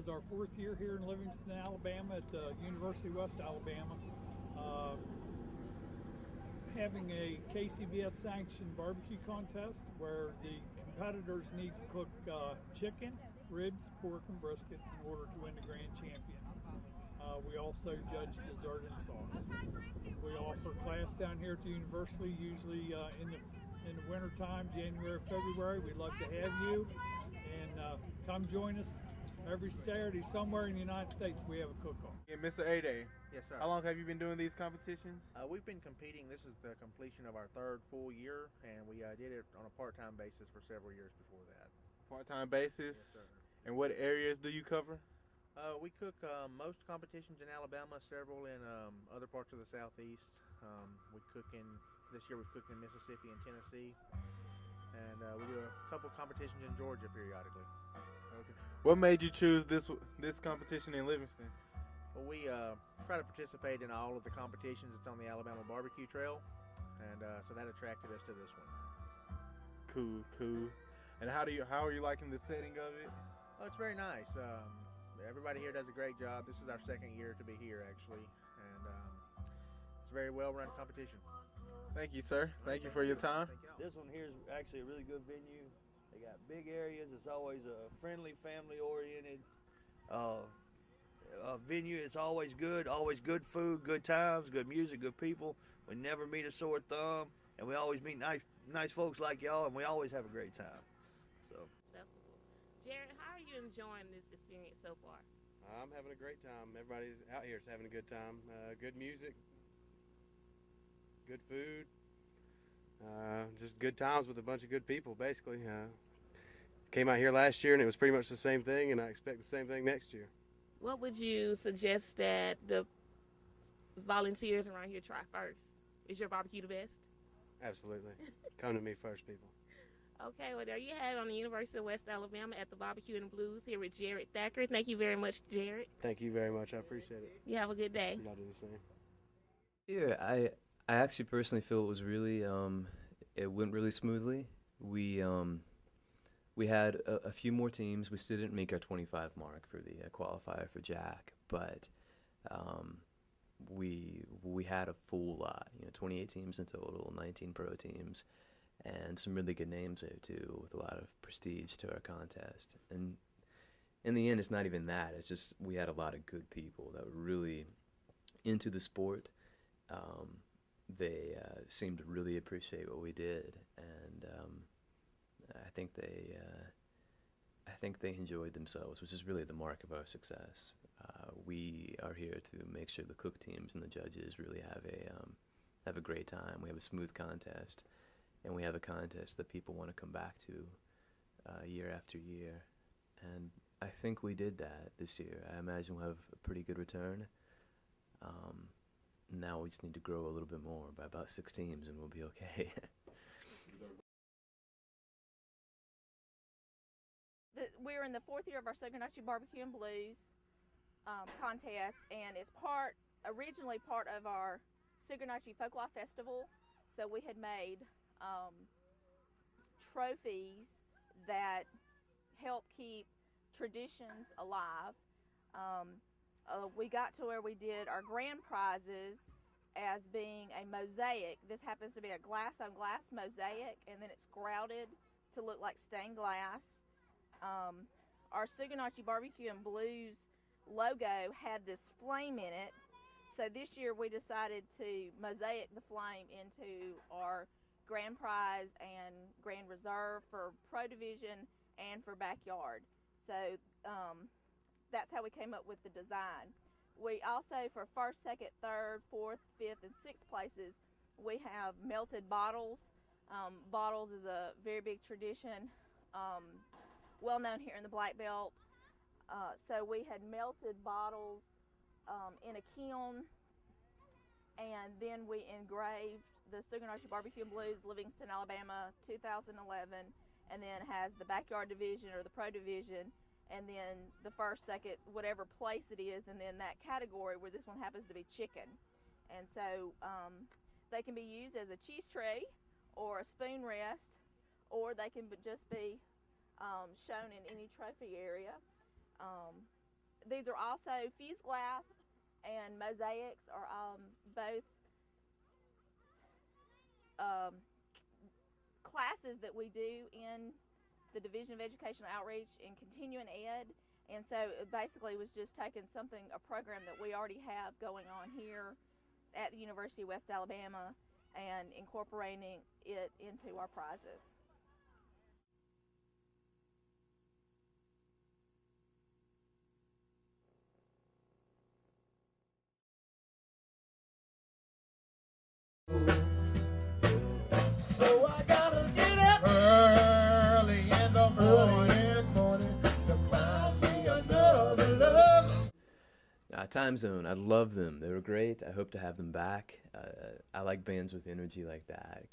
does our 4th year here in Livingston, Alabama at the University of West Alabama. Having a KCBS sanctioned barbecue contest where the competitors need to cook chicken, ribs, pork, and brisket in order to win the grand champion. We also judge dessert and sauce. We offer class down here at the university, usually in the winter time, January, February. We'd love to have you, and come join us every Saturday somewhere in the United States. We have a cook-off. Yeah, Mr. A-Day. Yes, sir. How long have you been doing these competitions? We've been competing. This is the completion of our 3rd full year, and we did it on a part-time basis for several years before that. Part-time basis? Yes, sir. And what areas do you cover? We cook most competitions in Alabama, several in other parts of the southeast. This year we've cooked in Mississippi and Tennessee, and we do a couple competitions in Georgia periodically. Okay. What made you choose this competition in Livingston? Well, we try to participate in all of the competitions that's on the Alabama Barbecue Trail, and so that attracted us to this one. Cool. And how are you liking the setting of it? Oh, it's very nice. Everybody here does a great job. This is our 2nd year to be here, actually, and it's a very well-run competition. Thank you, sir. Thank you for your time. This one here is actually a really good venue. They got big areas. It's always a friendly, family-oriented venue. It's always good food, good times, good music, good people. We never meet a sore thumb, and we always meet nice folks like y'all, and we always have a great time. So, Jared, how are you enjoying this experience so far? I'm having a great time. Everybody's out here is having a good time. Good music, good food, just good times with a bunch of good people, basically. Came out here last year, and it was pretty much the same thing, and I expect the same thing next year. What would you suggest that the volunteers around here try first? Is your barbecue the best? Absolutely. Come to me first, people. Okay, well, there you have it on the University of West Alabama at the BBQ and Blues here with Jared Thacker. Thank you very much, Jared. Thank you very much. I appreciate it. You have a good day. Y'all do the same. Yeah, I actually personally feel it was really, it went really smoothly. We had a few more teams. We still didn't make our 25 mark for the qualifier for Jack, but we had a full lot. 28 teams in total, 19 pro teams, and some really good names there too, with a lot of prestige to our contest. And in the end, it's not even that. It's just we had a lot of good people that were really into the sport. They seemed to really appreciate what we did, and I think they enjoyed themselves, which is really the mark of our success. We are here to make sure the cook teams and the judges really have a great time. We have a smooth contest, and we have a contest that people want to come back to year after year. And I think we did that this year. I imagine we'll have a pretty good return. Now we just need to grow a little bit more by about 6 teams, and we'll be okay. We're in the 4th year of our Sucarnochee BBQ and Blues contest, and it's originally part of our Sucarnochee Folklore Festival. So we had made trophies that help keep traditions alive. We got to where we did our grand prizes as being a mosaic. This happens to be a glass-on-glass mosaic, and then it's grouted to look like stained glass. Our Sucarnochee BBQ and Blues logo had this flame in it, so this year we decided to mosaic the flame into our grand prize and grand reserve for pro division and for backyard. So that's how we came up with the design. We also, for 1st, 2nd, 3rd, 4th, 5th, and 6th places, we have melted bottles. Bottles is a very big tradition, well known here in the Black Belt. So we had melted bottles in a kiln, and then we engraved the Sucarnochee BBQ and Blues, Livingston, Alabama, 2011, and then has the backyard division or the pro division, and then the 1st, 2nd, whatever place it is, and then that category where this one happens to be chicken. And so they can be used as a cheese tray or a spoon rest, or they can just be shown in any trophy area. these are also fused glass and mosaics are both classes that we do in the Division of Educational Outreach and Continuing Ed. And so it basically was just taking a program that we already have going on here at the University of West Alabama and incorporating it into our prizes. So I gotta get up early in the morning to find me another love. Time Zone, I love them. They were great. I hope to have them back. I like bands with energy like that.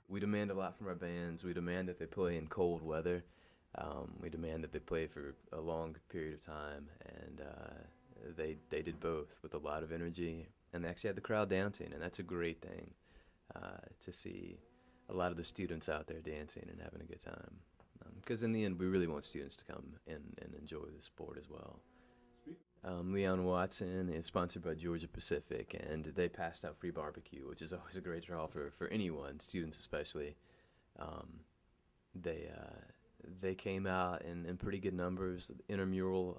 We demand a lot from our bands. We demand that they play in cold weather. We demand that they play for a long period of time, and they did both with a lot of energy, and they actually had the crowd dancing, and that's a great thing to see a lot of the students out there dancing and having a good time. Because in the end, we really want students to come and enjoy the sport as well. Leon Watson is sponsored by Georgia Pacific, and they passed out free barbecue, which is always a great draw for anyone, students especially. They came out in pretty good numbers. The intramural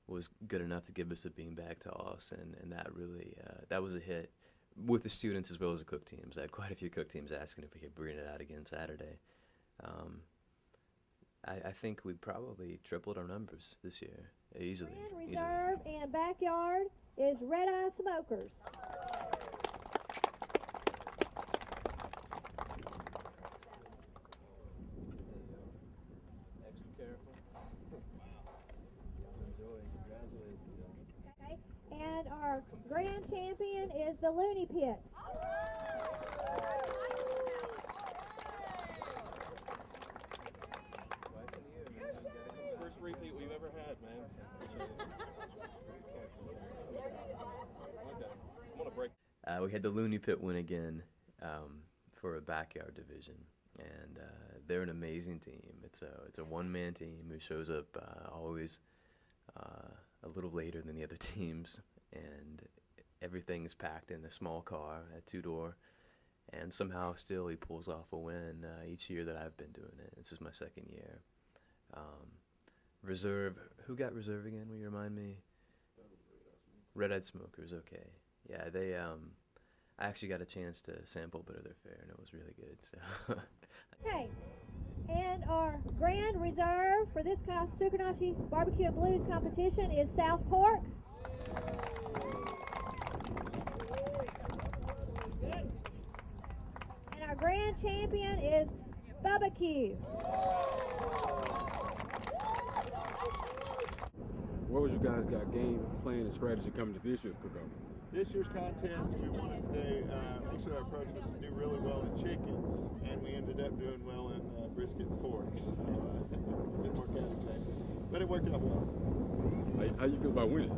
was good enough to give us a beanbag toss, and that really that was a hit with the students as well as the cook teams. I had quite a few cook teams asking if we could bring it out again Saturday. I think we probably tripled our numbers this year, easily. Reserve and backyard is Red Eye Smokers. Extra careful. Okay. And our grand champion is the Looney Pits. First repeat we've ever had, man. Okay. I'm gonna break. We had the Looney Pit win again for a backyard division, and they're an amazing team. It's a one-man team who shows up always a little later than the other teams, and everything's packed in a small car, a two-door, and somehow still he pulls off a win each year that I've been doing it. This is my second year. Reserve, who got reserve again? Will you remind me? Red Eyed Smokers, okay. Yeah, they, I actually got a chance to sample a bit of their fare, and it was really good, so. Okay. And our grand reserve for this Sucarnochee BBQ and Blues competition is South Pork. And our grand champion is BBQ. What was you guys got game plan and strategy coming to this year's cook-off? This year's contest, we wanted to do, actually our approach was to do really well in chicken, and we ended up doing well in brisket and pork. So it didn't work out exactly, but it worked out well. How you feel about winning?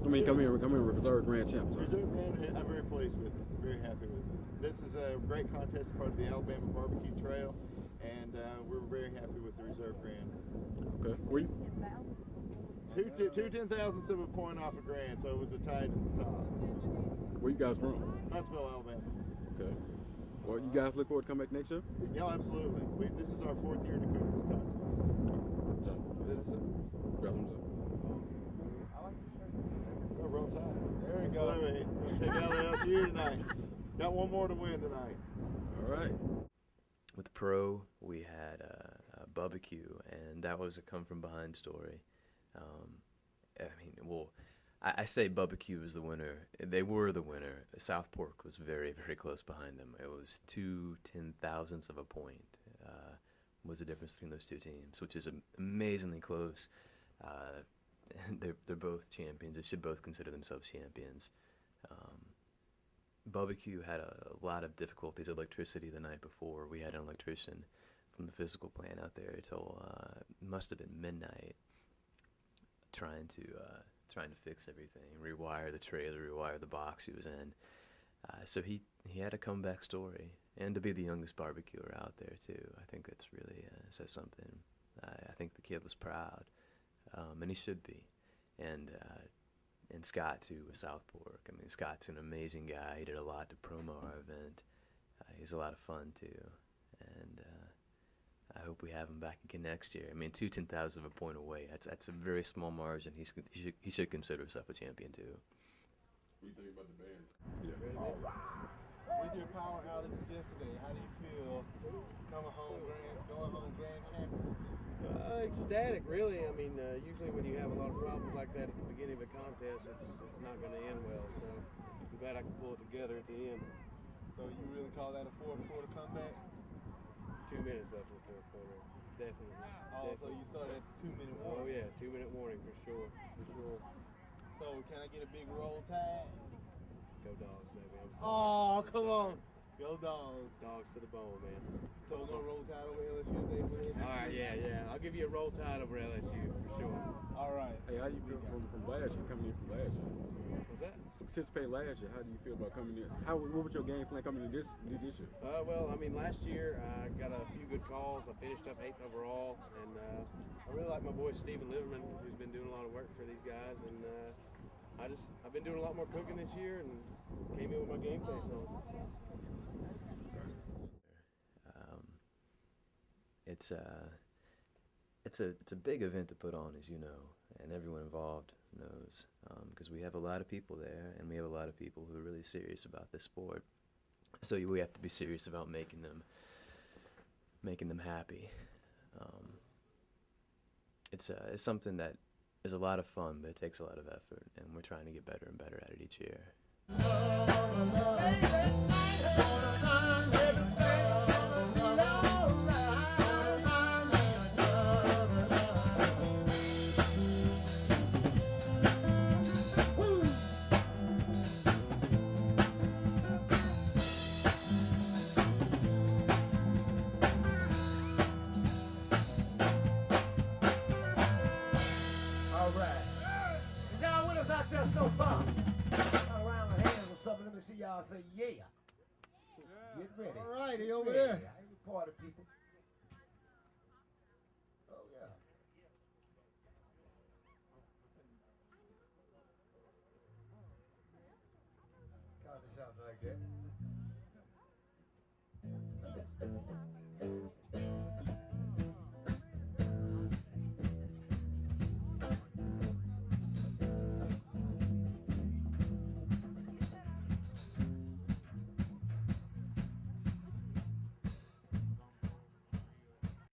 I mean, come here with reserve grand champs. Huh? Reserve grand, I'm very pleased with it, very happy with it. This is a great contest, part of the Alabama Barbecue Trail, and we're very happy with the reserve grand. Okay. Were you? Two 10,000ths of a point off a grand, so it was a tied at the top. Where you guys from? Huntsville, Alabama. Okay. Well, you guys look forward to come back next year? Yeah, absolutely. This is our 4th year to cook this contest. John. Oh, roll tide. There you go. We'll take out LSU tonight. Got one more to win tonight. All right. With the pro, we had barbecue, and that was a come-from-behind story. I say barbecue was the winner. They were the winner. South Pork was very, very close behind them. It was 2 10,000ths of a point was the difference between those two teams, which is amazingly close. They're both champions. They should both consider themselves champions. Barbecue had a lot of difficulties. Electricity the night before. We had an electrician from the physical plant out there till must have been midnight, trying to fix everything, rewire the trailer, rewire the box he was in. So he he had a comeback story, and to be the youngest barbecuer out there too, I think that's really says something. I think the kid was proud, and he should be. And Scott too with South Fork. I mean, Scott's an amazing guy. He did a lot to promo our event. He's a lot of fun too, and I hope we have him back again next year. I mean, 2/10,000 of a point away. That's a very small margin. He should consider himself a champion too. What do you think about the band? With your power outage yesterday, how do you feel going home grand champion? Ecstatic, really. I mean, usually when you have a lot of problems like that at the beginning of a contest, it's not going to end well. So I'm glad I can pull it together at the end. So you really call that a fourth quarter comeback? 2 minutes left in the fourth quarter. Definitely. Oh, so you started at the 2 minute warning? Oh yeah, 2 minute warning for sure. So can I get a big roll tide? Go Dogs, baby. I'm sorry. Oh, come on. Go Dogs. Dogs to the bone, man. So no roll tide over LSU if they win? All right, yeah. I'll give you a roll tide over LSU for sure. All right. Hey, how do you feel from last year, coming in from last year? What's that? Participate last year. How do you feel about coming in? What was your game plan coming in this year? Well, I mean, last year I got a few good calls. I finished up 8th overall, and I really like my boy Steven Liverman, who's been doing a lot of work for these guys. And I've been doing a lot more cooking this year, and came in with my game face on. It's a big event to put on, as you know, and everyone involved knows, because we have a lot of people there, and we have a lot of people who are really serious about this sport. So we have to be serious about making them happy. It's something that is a lot of fun, but it takes a lot of effort, and we're trying to get better and better at it each year. So far, not around the hands or something. Let me see y'all say yeah. Get ready. All righty, over there. You party people. Oh yeah. Count this out like that.